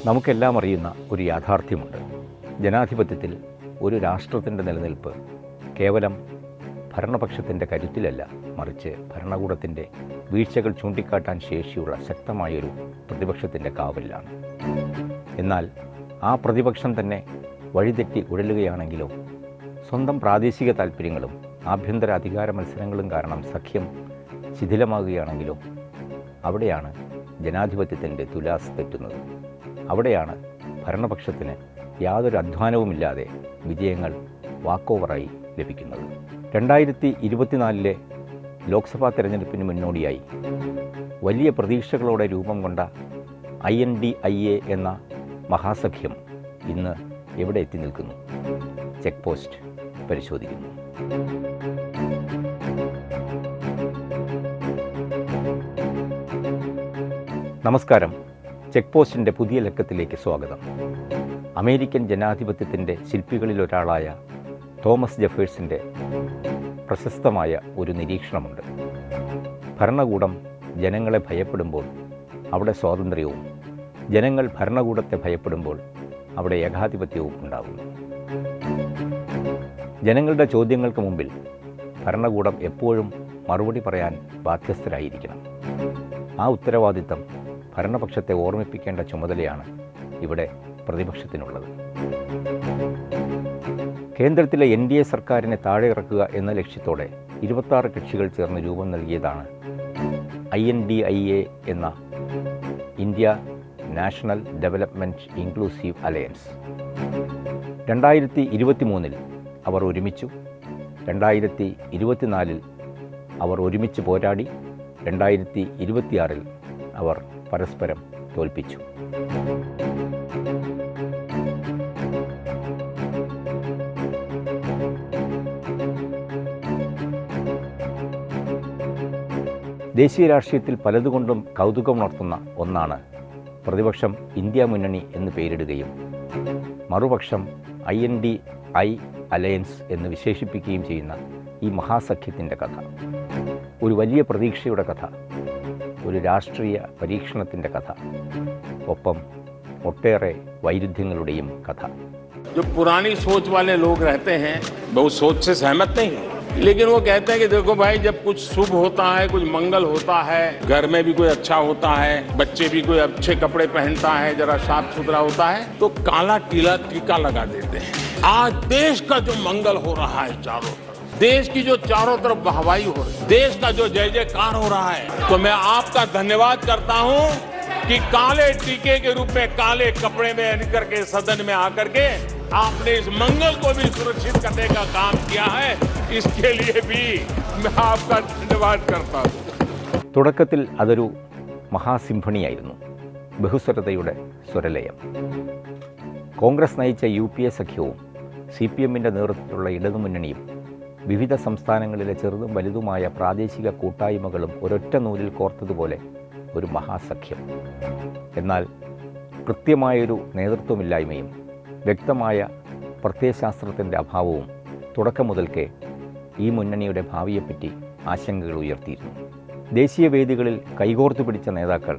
നമുക്കെല്ലാം അറിയുന്ന ഒരു യാഥാർത്ഥ്യമുണ്ട്. ജനാധിപത്യത്തിൽ ഒരു രാഷ്ട്രത്തിൻ്റെ നിലനിൽപ്പ് കേവലം ഭരണപക്ഷത്തിൻ്റെ കരുത്തിലല്ല, മറിച്ച് ഭരണകൂടത്തിൻ്റെ വീഴ്ചകൾ ചൂണ്ടിക്കാട്ടാൻ ശേഷിയുള്ള ശക്തമായൊരു പ്രതിപക്ഷത്തിൻ്റെ കാവലിലാണ്. എന്നാൽ ആ പ്രതിപക്ഷം തന്നെ വഴിതെറ്റി ഉഴലുകയാണെങ്കിലോ, സ്വന്തം പ്രാദേശിക താൽപ്പര്യങ്ങളും ആഭ്യന്തര അധികാര മത്സരങ്ങളും കാരണം സഖ്യം ശിഥിലമാകുകയാണെങ്കിലോ, അവിടെയാണ് ജനാധിപത്യത്തിൻ്റെ തുലാസ് തെറ്റുന്നത്. അവിടെയാണ് ഭരണപക്ഷത്തിന് യാതൊരു അധ്വാനവുമില്ലാതെ വിജയങ്ങൾ വാക്കോവറായി ലഭിക്കുന്നത്. 2024 ലോക്സഭാ തെരഞ്ഞെടുപ്പിന് മുന്നോടിയായി വലിയ പ്രതീക്ഷകളോടെ രൂപം കൊണ്ട INDIA എന്ന മഹാസഖ്യം ഇന്ന് എവിടെ എത്തി നിൽക്കുന്നു? ചെക്ക് പോസ്റ്റ് പരിശോധിക്കുന്നു. നമസ്കാരം. ചെക്ക് പോസ്റ്റിൻ്റെ പുതിയ ലക്കത്തിലേക്ക് സ്വാഗതം. അമേരിക്കൻ ജനാധിപത്യത്തിൻ്റെ ശില്പികളിലൊരാളായ തോമസ് ജെഫേഴ്സിൻ്റെ പ്രശസ്തമായ ഒരു നിരീക്ഷണമുണ്ട്. ഭരണകൂടം ജനങ്ങളെ ഭയപ്പെടുമ്പോൾ അവിടെ സ്വാതന്ത്ര്യവും, ജനങ്ങൾ ഭരണകൂടത്തെ ഭയപ്പെടുമ്പോൾ അവിടെ ഏകാധിപത്യവും ഉണ്ടാകുന്നു. ജനങ്ങളുടെ ചോദ്യങ്ങൾക്ക് മുമ്പിൽ ഭരണകൂടം എപ്പോഴും മറുപടി പറയാൻ ബാധ്യസ്ഥരായിരിക്കണം. ആ ഉത്തരവാദിത്തം ഭരണപക്ഷത്തെ ഓർമ്മിപ്പിക്കേണ്ട ചുമതലയാണ് ഇവിടെ പ്രതിപക്ഷത്തിനുള്ളത്. കേന്ദ്രത്തിലെ NDA സർക്കാരിനെ താഴെ ഇറക്കുക എന്ന ലക്ഷ്യത്തോടെ 26 കക്ഷികൾ ചേർന്ന് രൂപം നൽകിയതാണ് INDIA എന്ന India national development inclusive alliance. 2023 അവർ ഒരുമിച്ചു, 2024 അവർ ഒരുമിച്ച് പോരാടി, 2026 അവർ പരസ്പരം തോൽപ്പിച്ചു. ദേശീയ രാഷ്ട്രീയത്തിൽ പലതുകൊണ്ടും കൗതുകമുണർത്തുന്ന ഒന്നാണ് പ്രതിപക്ഷം ഇന്ത്യ മുന്നണി എന്ന് പേരിടുകയും മറുപക്ഷം INDI അലയൻസ് എന്ന് വിശേഷിപ്പിക്കുകയും ചെയ്യുന്ന ഈ മഹാസഖ്യത്തിൻ്റെ കഥ. ഒരു വലിയ പ്രതീക്ഷയുടെ കഥ, ഒരു രാഷ്ട്രീയ പരീക്ഷണത്തിൻ്റെ കഥ, ഒപ്പം ഒട്ടേറെ വൈരുദ്ധ്യങ്ങളുടെയും കഥ. जो पुरानी सोच वाले लोग रहते हैं वो उस सोच से सहमत नहीं है, लेकिन वो कहते हैं कि देखो भाई, जब कुछ शुभ होता है, कुछ मंगल होता है, घर में भी कोई अच्छा होता है, बच्चे भी कोई अच्छे कपड़े पहनता है, जरा साफ सुथरा होता है, तो काला टीला टीका लगा देते हैं. आज देश का जो मंगल हो रहा है चारों तरफ, देश की जो चारों तरफ वाहवाही हो रही है, देश का जो जय जयकार हो रहा है, तो मैं आपका धन्यवाद करता हूँ कि काले टीके के रूप में काले कपड़े में निकल के सदन में आकर के आपने इस मंगल को भी सुरक्षित करने का काम किया है. इसके लिए भी मैं आपका धन्यवाद करता हूँ. തുടക്കത്തിൽ അതൊരു മഹാസിംഫണിയായിരുന്നു, ബഹുസ്വരതയുടെ സ്വരലയം. കോൺഗ്രസ് നയിച്ച UPA സഖ്യവും CPMൻ്റെ നേതൃത്വത്തിലുള്ള ഇടതുമുന്നണിയും വിവിധ സംസ്ഥാനങ്ങളിലെ ചെറുതും വലുതുമായ പ്രാദേശിക കൂട്ടായ്മകളും ഒരൊറ്റ നൂലിൽ കോർത്തതുപോലെ ഒരു മഹാസഖ്യം. എന്നാൽ കൃത്യമായൊരു നേതൃത്വമില്ലായ്മയും വ്യക്തമായ പ്രത്യയശാസ്ത്രത്തിൻ്റെ അഭാവവും തുടക്കം മുതൽക്കേ ഈ മുന്നണിയുടെ ഭാവിയെപ്പറ്റി ആശങ്കകൾ ഉയർത്തിയിരുന്നു. ദേശീയ വേദികളിൽ കൈകോർത്തു പിടിച്ച നേതാക്കൾ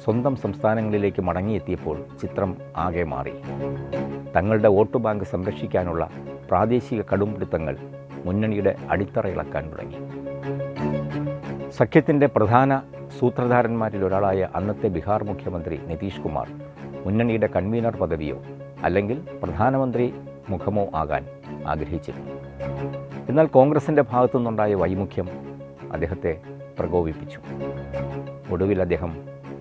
സ്വന്തം സംസ്ഥാനങ്ങളിലേക്ക് മടങ്ങിയെത്തിയപ്പോൾ ചിത്രം ആകെ മാറി. തങ്ങളുടെ വോട്ട് ബാങ്ക് സംരക്ഷിക്കാനുള്ള പ്രാദേശിക കടുംപിടുത്തങ്ങൾ മുന്നണിയുടെ അടിത്തറ ഇളക്കാൻ തുടങ്ങി. സഖ്യത്തിൻ്റെ പ്രധാന സൂത്രധാരന്മാരിലൊരാളായ അന്നത്തെ ബീഹാർ മുഖ്യമന്ത്രി നിതീഷ് കുമാർ മുന്നണിയുടെ കൺവീനർ പദവിയോ അല്ലെങ്കിൽ പ്രധാനമന്ത്രി മുഖമോ ആകാൻ ആഗ്രഹിച്ചിരുന്നു. എന്നാൽ കോൺഗ്രസിൻ്റെ ഭാഗത്തു നിന്നുണ്ടായ വൈമുഖ്യം അദ്ദേഹത്തെ പ്രകോപിപ്പിച്ചു. ഒടുവിൽ അദ്ദേഹം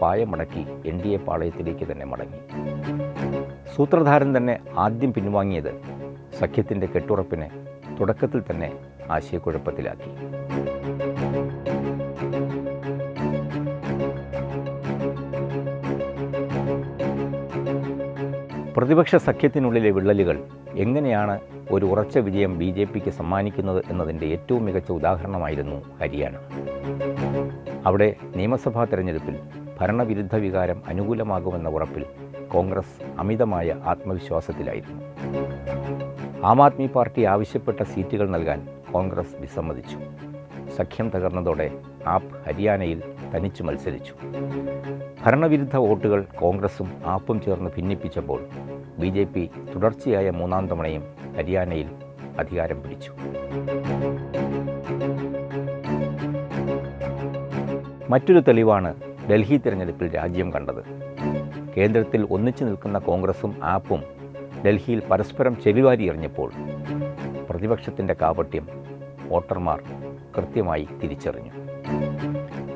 പായമടക്കി NDA പാളയത്തിലേക്ക് തന്നെ മടങ്ങി. സൂത്രധാരൻ തന്നെ ആദ്യം പിൻവാങ്ങിയത് സഖ്യത്തിൻ്റെ കെട്ടുറപ്പിനെ തുടക്കത്തിൽ തന്നെ ആശയക്കുഴപ്പത്തിലാക്കി. പ്രതിപക്ഷ സഖ്യത്തിനുള്ളിലെ വിള്ളലുകൾ എങ്ങനെയാണ് ഒരു ഉറച്ച വിജയം BJPക്ക് സമ്മാനിക്കുന്നത് എന്നതിൻ്റെ ഏറ്റവും മികച്ച ഉദാഹരണമായിരുന്നു ഹരിയാന. അവിടെ നിയമസഭാ തെരഞ്ഞെടുപ്പിൽ ഭരണവിരുദ്ധ വികാരം അനുകൂലമാകുമെന്ന ഉറപ്പിൽ കോൺഗ്രസ് അമിതമായ ആത്മവിശ്വാസത്തിലായിരുന്നു. ആം ആദ്മി പാർട്ടി ആവശ്യപ്പെട്ട സീറ്റുകൾ നൽകാൻ കോൺഗ്രസ് വിസമ്മതിച്ചു. സഖ്യം തകർന്നതോടെ ആപ്പ് ഹരിയാനയിൽ തനിച്ചു മത്സരിച്ചു. ഭരണവിരുദ്ധ വോട്ടുകൾ കോൺഗ്രസും ആപ്പും ചേർന്ന് ഭിന്നിപ്പിച്ചപ്പോൾ BJP തുടർച്ചയായ മൂന്നാം തവണയും ഹരിയാനയിൽ അധികാരം പിടിച്ചു. മറ്റൊരു തെളിവാണ് ഡൽഹി തിരഞ്ഞെടുപ്പിൽ രാജ്യം കണ്ടത്. കേന്ദ്രത്തിൽ ഒന്നിച്ചു നിൽക്കുന്ന കോൺഗ്രസും ആപ്പും ഡൽഹിയിൽ പരസ്പരം ചെവിവാരി എറിഞ്ഞപ്പോൾ പ്രതിപക്ഷത്തിൻ്റെ കാപട്യം വോട്ടർമാർ കൃത്യമായി തിരിച്ചറിഞ്ഞു.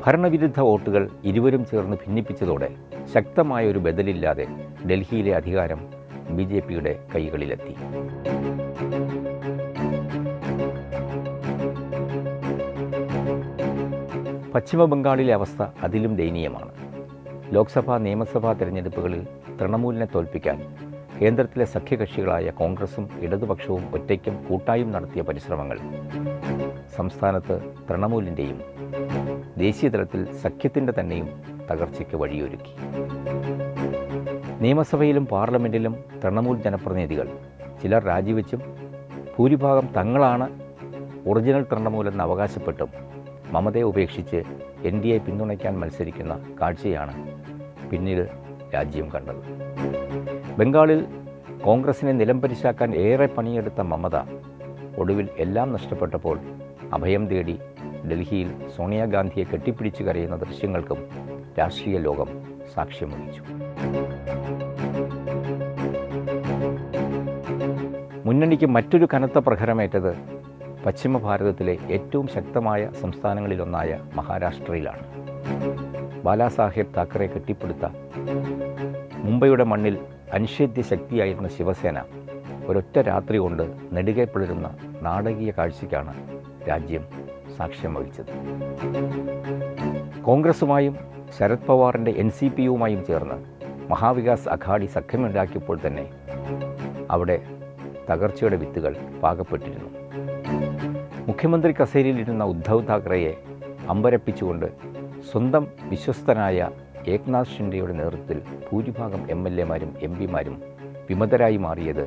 ഭരണവിരുദ്ധ വോട്ടുകൾ ഇരുവരും ചേർന്ന് ഭിന്നിപ്പിച്ചതോടെ ശക്തമായ ഒരു ബദലില്ലാതെ ഡൽഹിയിലെ അധികാരം BJPയുടെ കൈകളിലെത്തി. പശ്ചിമ ബംഗാളിലെ അവസ്ഥ അതിലും ദയനീയമാണ്. ലോക്സഭാ നിയമസഭാ തിരഞ്ഞെടുപ്പുകളിൽ തൃണമൂലിനെ തോൽപ്പിക്കാൻ കേന്ദ്രത്തിലെ സഖ്യകക്ഷികളായ കോൺഗ്രസും ഇടതുപക്ഷവും ഒറ്റയ്ക്കും കൂട്ടായും നടത്തിയ പരിശ്രമങ്ങൾ സംസ്ഥാനത്ത് തൃണമൂലിൻ്റെയും ദേശീയതലത്തിൽ സഖ്യത്തിൻ്റെ തന്നെയും തകർച്ചയ്ക്ക് വഴിയൊരുക്കി. നിയമസഭയിലും പാർലമെൻറ്റിലും തൃണമൂൽ ജനപ്രതിനിധികൾ ചിലർ രാജിവെച്ചും ഭൂരിഭാഗം തങ്ങളാണ് ഒറിജിനൽ തൃണമൂലെന്ന് അവകാശപ്പെട്ടും മമതയെ ഉപേക്ഷിച്ച് NDA പിന്തുണയ്ക്കാൻ മത്സരിക്കുന്ന കാഴ്ചയാണ് പിന്നീട് രാജ്യം കണ്ടത്. ബംഗാളിൽ കോൺഗ്രസിനെ നിലംപരിശാക്കാൻ ഏറെ പണിയെടുത്ത മമത ഒടുവിൽ എല്ലാം നഷ്ടപ്പെട്ടപ്പോൾ അഭയം തേടി ഡൽഹിയിൽ സോണിയാഗാന്ധിയെ കെട്ടിപ്പിടിച്ചു കരയുന്ന ദൃശ്യങ്ങൾക്കും രാഷ്ട്രീയ ലോകം സാക്ഷ്യം വഹിച്ചു. മുന്നണിക്ക് മറ്റൊരു കനത്ത പ്രഹരമേറ്റത് പശ്ചിമ ഭാരതത്തിലെ ഏറ്റവും ശക്തമായ സംസ്ഥാനങ്ങളിലൊന്നായ മഹാരാഷ്ട്രയിലാണ്. ബാലാസാഹേബ് താക്കറെ കെട്ടിപ്പടുത്ത മുംബൈയുടെ മണ്ണിൽ അനിഷേധ്യ ശക്തിയായിരുന്ന ശിവസേന ഒരൊറ്റ രാത്രി കൊണ്ട് നെടുകെ പിളരുന്ന നാടകീയ കാഴ്ചയ്ക്കാണ് രാജ്യം സാക്ഷ്യം വഹിച്ചത്. കോൺഗ്രസുമായും ശരത് പവാറിൻ്റെ NCPയുമായും ചേർന്ന് മഹാവികാസ് അഘാഡി സഖ്യമുണ്ടാക്കിയപ്പോൾ തന്നെ അവിടെ തകർച്ചയുടെ വിത്തുകൾ പാകപ്പെട്ടിരുന്നു. മുഖ്യമന്ത്രി കസേരയിലിരുന്ന ഉദ്ധവ് താക്കറെയെ അമ്പരപ്പിച്ചുകൊണ്ട് സ്വന്തം വിശ്വസ്തനായ ഏക്നാഥ് ഷിൻഡെയുടെ നേതൃത്വത്തിൽ ഭൂരിഭാഗം MLAമാരും MPമാരും വിമതരായി മാറിയത്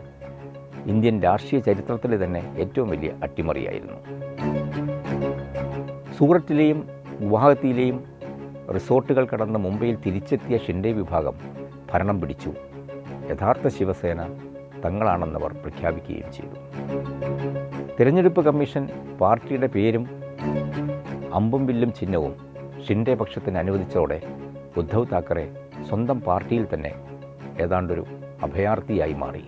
ഇന്ത്യൻ രാഷ്ട്രീയ ചരിത്രത്തിലെ തന്നെ ഏറ്റവും വലിയ അട്ടിമറിയായിരുന്നു. സൂററ്റിലെയും ഗുവാഹത്തിയിലെയും റിസോർട്ടുകൾ കടന്ന് മുംബൈയിൽ തിരിച്ചെത്തിയ ഷിൻഡെ വിഭാഗം ഭരണം പിടിച്ചു. യഥാർത്ഥ ശിവസേന തങ്ങളാണെന്നവർ പ്രഖ്യാപിക്കുകയും ചെയ്തു. തിരഞ്ഞെടുപ്പ് കമ്മീഷൻ പാർട്ടിയുടെ പേരും അമ്പും വില്ലും ചിഹ്നവും ഷിൻഡെ പക്ഷത്തിന് അനുവദിച്ചതോടെ ഉദ്ധവ് താക്കറെ സ്വന്തം പാർട്ടിയിൽ തന്നെ ഏതാണ്ടൊരു അഭയാർത്ഥിയായി മാറി.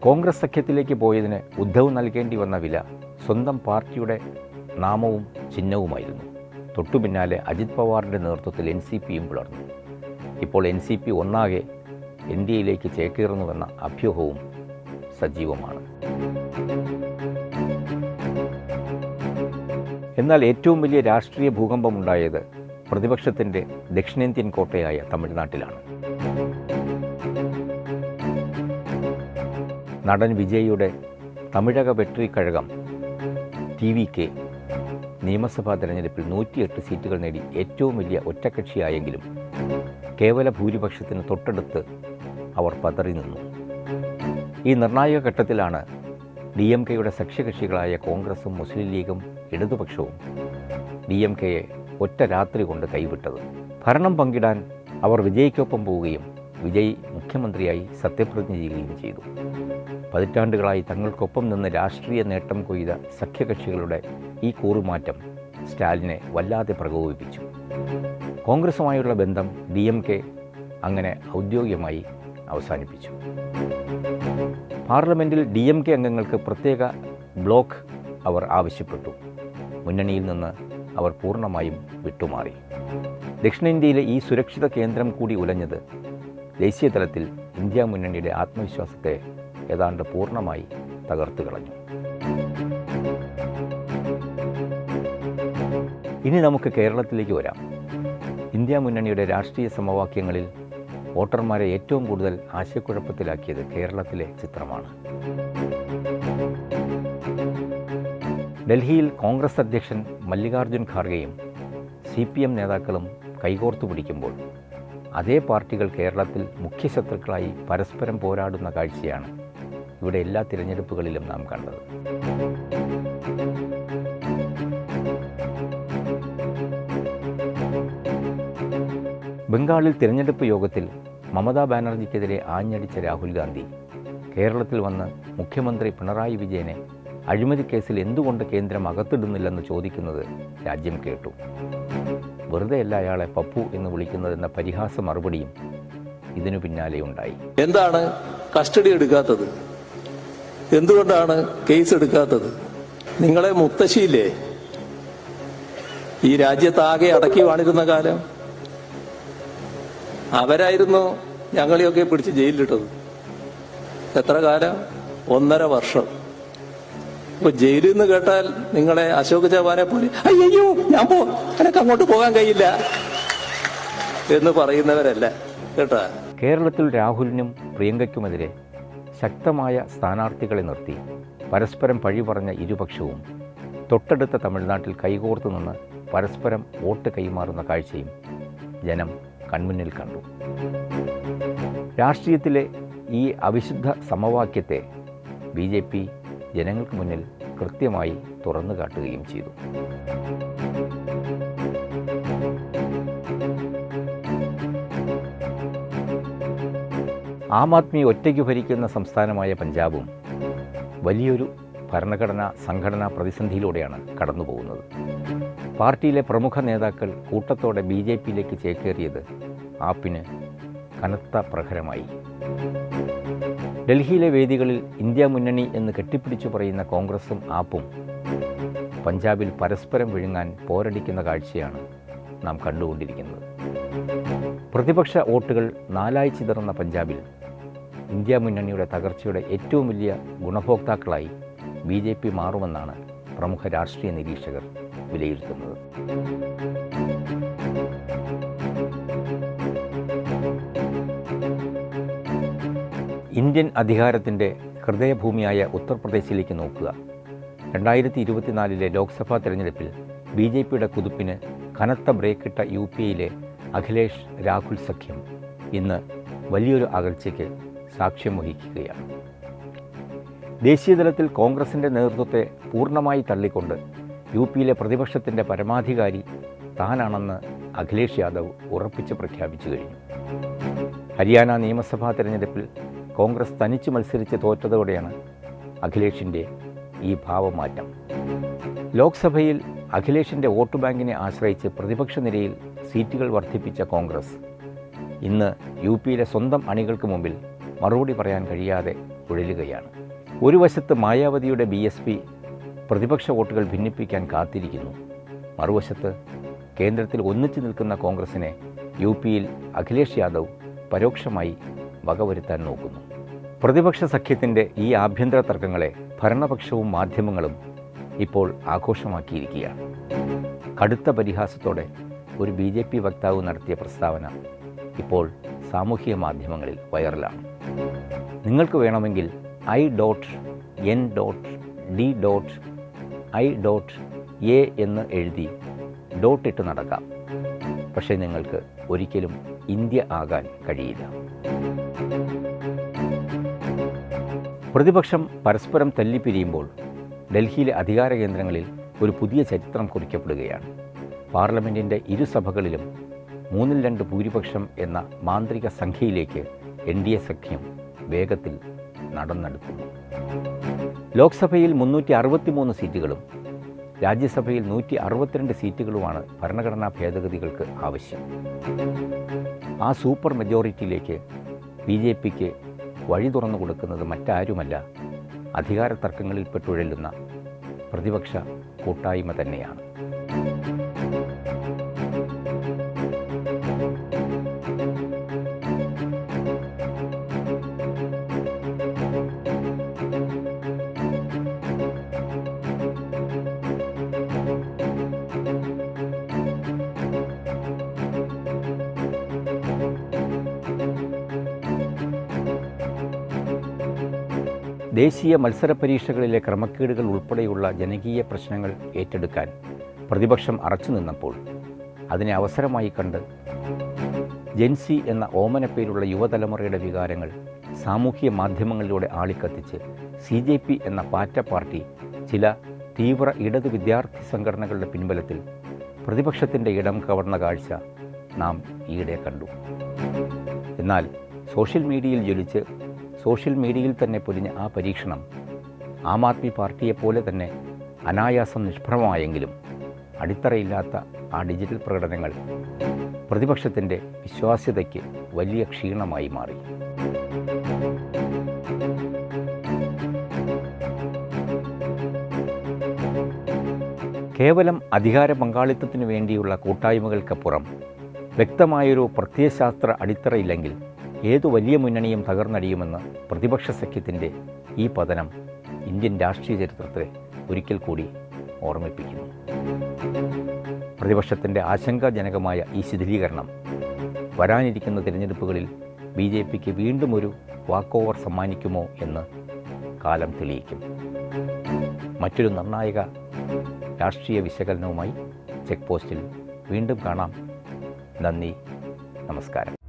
കോൺഗ്രസ് സഖ്യത്തിലേക്ക് പോയതിന് ഉദ്ധവ് നൽകേണ്ടി വന്ന വില സ്വന്തം പാർട്ടിയുടെ നാമവും ചിഹ്നവുമായിരുന്നു. തൊട്ടുപിന്നാലെ അജിത് പവാറിൻ്റെ നേതൃത്വത്തിൽ NCPയും പിളർന്നു. ഇപ്പോൾ NCP ഒന്നാകെ NDAയിലേക്ക് ചേക്കേറുന്നുവെന്ന അഭ്യൂഹവും സജീവമാണ്. എന്നാൽ ഏറ്റവും വലിയ രാഷ്ട്രീയ ഭൂകമ്പമുണ്ടായത് പ്രതിപക്ഷത്തിൻ്റെ ദക്ഷിണേന്ത്യൻ കോട്ടയായ തമിഴ്നാട്ടിലാണ്. നടൻ വിജയിയുടെ തമിഴക വെട്രി കഴകം TVK നിയമസഭാ തെരഞ്ഞെടുപ്പിൽ 108 സീറ്റുകൾ നേടി ഏറ്റവും വലിയ ഒറ്റക്കക്ഷിയായെങ്കിലും കേവല ഭൂരിപക്ഷത്തിന് തൊട്ടടുത്ത് അവർ പതറി നിന്നു. ഈ നിർണായക ഘട്ടത്തിലാണ് DMKയുടെ സഖ്യകക്ഷികളായ കോൺഗ്രസും മുസ്ലിം ലീഗും ഇടതുപക്ഷവും DMKയെ ഒറ്റ രാത്രി കൊണ്ട് കൈവിട്ടത്. ഭരണം പങ്കിടാൻ അവർ വിജയ്ക്കൊപ്പം പോവുകയും വിജയ് മുഖ്യമന്ത്രിയായി സത്യപ്രതിജ്ഞ ചെയ്യുകയും ചെയ്തു. പതിറ്റാണ്ടുകളായി തങ്ങൾക്കൊപ്പം നിന്ന് രാഷ്ട്രീയ നേട്ടം കൊയ്ത സഖ്യകക്ഷികളുടെ ഈ കൂറുമാറ്റം സ്റ്റാലിനെ വല്ലാതെ പ്രകോപിപ്പിച്ചു. കോൺഗ്രസുമായുള്ള ബന്ധം DMK അങ്ങനെ ഔദ്യോഗികമായി അവസാനിപ്പിച്ചു. പാർലമെൻറ്റിൽ DMK അംഗങ്ങൾക്ക് പ്രത്യേക ബ്ലോക്ക് അവർ ആവശ്യപ്പെട്ടു. മുന്നണിയിൽ നിന്ന് അവർ പൂർണ്ണമായും വിട്ടുമാറി. ദക്ഷിണേന്ത്യയിലെ ഈ സുരക്ഷിത കേന്ദ്രം കൂടി ഉലഞ്ഞത് ദേശീയ തലത്തിൽ ഇന്ത്യ മുന്നണിയുടെ ആത്മവിശ്വാസത്തെ ഏതാണ്ട് പൂർണ്ണമായി തകർത്തു കളഞ്ഞു. ഇനി നമുക്ക് കേരളത്തിലേക്ക് വരാം. ഇന്ത്യ മുന്നണിയുടെ രാഷ്ട്രീയ സമവാക്യങ്ങളിൽ വോട്ടർമാരെ ഏറ്റവും കൂടുതൽ ആശയക്കുഴപ്പത്തിലാക്കിയത് കേരളത്തിലെ ചിത്രമാണ്. ഡൽഹിയിൽ കോൺഗ്രസ് അധ്യക്ഷൻ മല്ലികാർജ്ജുൻ ഖാർഗെയും CPM നേതാക്കളും കൈകോർത്തു പിടിക്കുമ്പോൾ അതേ പാർട്ടികൾ കേരളത്തിൽ മുഖ്യ ശത്രുക്കളായി പരസ്പരം പോരാടുന്ന കാഴ്ചയാണ് ഇവിടെ എല്ലാ തിരഞ്ഞെടുപ്പുകളിലും നാം കണ്ടത്. ബംഗാളിൽ തിരഞ്ഞെടുപ്പ് യോഗത്തിൽ മമതാ ബാനർജിക്കെതിരെ ആഞ്ഞടിച്ച രാഹുൽ ഗാന്ധി കേരളത്തിൽ വന്ന് മുഖ്യമന്ത്രി പിണറായി വിജയനെ അഴിമതി കേസിൽ എന്തുകൊണ്ട് കേന്ദ്രം അകത്തിടുന്നില്ലെന്ന് ചോദിക്കുന്നത് രാജ്യം കേട്ടു. വെറുതെയല്ല അയാളെ പപ്പു എന്ന് വിളിക്കുന്നതെന്ന പരിഹാസ മറുപടിയും ഇതിനു പിന്നാലെ ഉണ്ടായി. എന്താണ് കസ്റ്റഡി എടുക്കാത്തത്? എന്തുകൊണ്ടാണ് കേസ് എടുക്കാത്തത്? നിങ്ങളെ മുത്തശ്ശിയില്ലേ ഈ രാജ്യത്താകെ അടക്കി വാണിരുന്ന കാലം? അവരായിരുന്നു ഞങ്ങളെയൊക്കെ പിടിച്ച് ജയിലിലിട്ടത്. എത്ര കാലം? 1.5 വർഷം. ഇപ്പൊ ജയിലിൽ നിന്ന് കേട്ടാൽ നിങ്ങളെ അശോക് ചവാനെ പോലെ അയ്യോ എനിക്ക് അങ്ങോട്ട് പോകാൻ കഴിയില്ല എന്ന് പറയുന്നവരല്ല കേട്ടാ. കേരളത്തിൽ രാഹുലിനും പ്രിയങ്കയ്ക്കുമെതിരെ ശക്തമായ സ്ഥാനാർത്ഥികളെ നിർത്തി പരസ്പരം പഴി പറഞ്ഞ ഇരുപക്ഷവും തൊട്ടടുത്ത തമിഴ്നാട്ടിൽ കൈകോർത്തു നിന്ന് പരസ്പരം വോട്ട് കൈമാറുന്ന കാഴ്ചയും ജനം കൺമുന്നിൽ കണ്ടു. രാഷ്ട്രീയത്തിലെ ഈ അവിശുദ്ധ സമവാക്യത്തെ BJP ജനങ്ങൾക്ക് മുന്നിൽ കൃത്യമായി തുറന്നു കാട്ടുകയും ചെയ്തു. ആം ആദ്മി ഒറ്റയ്ക്ക് ഭരിക്കുന്ന സംസ്ഥാനമായ പഞ്ചാബും വലിയൊരു ഭരണഘടനാ സംഘടനാ പ്രതിസന്ധിയിലൂടെയാണ് കടന്നുപോകുന്നത്. പാർട്ടിയിലെ പ്രമുഖ നേതാക്കൾ കൂട്ടത്തോടെ BJPയിലേക്ക് ചേക്കേറിയത് ആപ്പിന് കനത്ത പ്രഹരമായി. ഡൽഹിയിലെ വേദികളിൽ ഇന്ത്യ മുന്നണി എന്ന് കെട്ടിപ്പിടിച്ചു പറയുന്ന കോൺഗ്രസും ആപ്പും പഞ്ചാബിൽ പരസ്പരം വിഴുങ്ങാൻ പോരടിക്കുന്ന കാഴ്ചയാണ് നാം കണ്ടുകൊണ്ടിരിക്കുന്നത്. പ്രതിപക്ഷ വോട്ടുകൾ 4ആയി ചിതറുന്ന പഞ്ചാബിൽ ഇന്ത്യ മുന്നണിയുടെ തകർച്ചയുടെ ഏറ്റവും വലിയ ഗുണഭോക്താക്കളായി BJP മാറുമെന്നാണ് പ്രമുഖ രാഷ്ട്രീയ നിരീക്ഷകർ വിലയിരുത്തുന്നത്. ഇന്ത്യൻ അധികാരത്തിൻ്റെ ഹൃദയഭൂമിയായ ഉത്തർപ്രദേശിലേക്ക് നോക്കുക. 2024 ലോക്സഭാ തെരഞ്ഞെടുപ്പിൽ BJPയുടെ കുതിപ്പിന് കനത്ത ബ്രേക്കിട്ട UPയിലെ അഖിലേഷ് രാഹുൽ സഖ്യം ഇന്ന് വലിയൊരു അകൽച്ചയ്ക്ക് സാക്ഷ്യം വഹിക്കുകയാണ്. ദേശീയതലത്തിൽ കോൺഗ്രസിൻ്റെ നേതൃത്വത്തെ പൂർണ്ണമായി തള്ളിക്കൊണ്ട് UPയിലെ പ്രതിപക്ഷത്തിൻ്റെ പരമാധികാരി താനാണെന്ന് അഖിലേഷ് യാദവ് ഉറപ്പിച്ച് പ്രഖ്യാപിച്ചു കഴിഞ്ഞു. ഹരിയാന നിയമസഭാ തെരഞ്ഞെടുപ്പിൽ കോൺഗ്രസ് തനിച്ച് മത്സരിച്ച് തോറ്റതോടെയാണ് അഖിലേഷിൻ്റെ ഈ ഭാവമാറ്റം. ലോക്സഭയിൽ അഖിലേഷിൻ്റെ വോട്ട് ബാങ്കിനെ ആശ്രയിച്ച് പ്രതിപക്ഷ നിരയിൽ സീറ്റുകൾ വർദ്ധിപ്പിച്ച കോൺഗ്രസ് ഇന്ന് UPയിലെ സ്വന്തം അണികൾക്ക് മുമ്പിൽ മറുപടി പറയാൻ കഴിയാതെ ഉഴലുകയാണ്. ഒരു വശത്ത് മായാവതിയുടെ BSP പ്രതിപക്ഷ വോട്ടുകൾ ഭിന്നിപ്പിക്കാൻ കാത്തിരിക്കുന്നു. മറുവശത്ത് കേന്ദ്രത്തിൽ ഒന്നിച്ചു നിൽക്കുന്ന കോൺഗ്രസിനെ UPയിൽ അഖിലേഷ് യാദവ് പരോക്ഷമായി വകവരുത്താൻ നോക്കുന്നു. പ്രതിപക്ഷ സഖ്യത്തിൻ്റെ ഈ ആഭ്യന്തര തർക്കങ്ങളെ ഭരണപക്ഷവും മാധ്യമങ്ങളും ഇപ്പോൾ ആഘോഷമാക്കിയിരിക്കുകയാണ്. കടുത്ത പരിഹാസത്തോടെ ഒരു BJP വക്താവ് നടത്തിയ പ്രസ്താവന ഇപ്പോൾ സാമൂഹിക മാധ്യമങ്ങളിൽ വൈറലാണ്. നിങ്ങൾക്ക് വേണമെങ്കിൽ I.N.D.I.A എന്ന് എഴുതി ഡോട്ടിട്ട് നടക്കാം. പക്ഷേ നിങ്ങൾക്ക് ഒരിക്കലും ഇന്ത്യ ആകാൻ കഴിയില്ല. പ്രതിപക്ഷം പരസ്പരം തല്ലിപ്പിരിയുമ്പോൾ ഡൽഹിയിലെ അധികാര കേന്ദ്രങ്ങളിൽ ഒരു പുതിയ ചരിത്രം കുറിക്കപ്പെടുകയാണ്. പാർലമെൻറ്റിൻ്റെ ഇരുസഭകളിലും 3/2 ഭൂരിപക്ഷം എന്ന മാന്ത്രിക സംഖ്യയിലേക്ക് NDA സഖ്യം വേഗത്തിൽ നടന്നെടുക്കുന്നു. ലോക്സഭയിൽ 363 സീറ്റുകളും രാജ്യസഭയിൽ 162 സീറ്റുകളുമാണ് ഭരണഘടനാ ഭേദഗതികൾക്ക് ആവശ്യം. ആ സൂപ്പർ മെജോറിറ്റിയിലേക്ക് BJPക്ക് വഴി തുറന്നു കൊടുക്കുന്നത് മറ്റാരുമല്ല, അധികാര തർക്കങ്ങളിൽപ്പെട്ടുഴലുന്ന പ്രതിപക്ഷ കൂട്ടായ്മ തന്നെയാണ്. ദേശീയ മത്സര പരീക്ഷകളിലെ ക്രമക്കേടുകൾ ഉൾപ്പെടെയുള്ള ജനകീയ പ്രശ്നങ്ങൾ ഏറ്റെടുക്കാൻ പ്രതിപക്ഷം അറച്ചു നിന്നപ്പോൾ അതിനെ അവസരമായി കണ്ട് ജെൻസി എന്ന ഓമനപ്പേരുള്ള യുവതലമുറയുടെ വികാരങ്ങൾ സാമൂഹ്യ മാധ്യമങ്ങളിലൂടെ ആളിക്കത്തിച്ച് CJP എന്ന പാറ്റ പാർട്ടി ചില തീവ്ര ഇടത് വിദ്യാർത്ഥി സംഘടനകളുടെ പിൻബലത്തിൽ പ്രതിപക്ഷത്തിൻ്റെ ഇടം കവർന്ന കാഴ്ച നാം ഈയിടെ കണ്ടു. എന്നാൽ സോഷ്യൽ മീഡിയയിൽ ജ്വലിച്ച് സോഷ്യൽ മീഡിയയിൽ തന്നെ പൊലിഞ്ഞ ആ പരീക്ഷണം ആം ആദ്മി പാർട്ടിയെപ്പോലെ തന്നെ അനായാസം നിഷ്ഫലമായെങ്കിലും അടിത്തറയില്ലാത്ത ആ ഡിജിറ്റൽ പ്രകടനങ്ങൾ പ്രതിപക്ഷത്തിൻ്റെ വിശ്വാസ്യതയ്ക്ക് വലിയ ക്ഷീണമായി മാറി. കേവലം അധികാര പങ്കാളിത്തത്തിനു വേണ്ടിയുള്ള കൂട്ടായ്മകൾക്കപ്പുറം വ്യക്തമായൊരു പ്രത്യയശാസ്ത്ര അടിത്തറയില്ലെങ്കിൽ ഏതു വലിയ മുന്നണിയും തകർന്നടിയുമെന്ന് പ്രതിപക്ഷ സഖ്യത്തിൻ്റെ ഈ പതനം ഇന്ത്യൻ രാഷ്ട്രീയ ചരിത്രത്തെ ഒരിക്കൽ കൂടി ഓർമ്മിപ്പിക്കുന്നു. പ്രതിപക്ഷത്തിൻ്റെ ആശങ്കാജനകമായ ഈ ശിഥിലീകരണം വരാനിരിക്കുന്ന തിരഞ്ഞെടുപ്പുകളിൽ BJPക്ക് വീണ്ടും ഒരു വാക്ക് ഓവർ സമ്മാനിക്കുമോ എന്ന് കാലം തെളിയിക്കും. മറ്റൊരു നിർണായക രാഷ്ട്രീയ വിശകലനവുമായി ചെക്ക് പോസ്റ്റിൽ വീണ്ടും കാണാം. നന്ദി, നമസ്കാരം.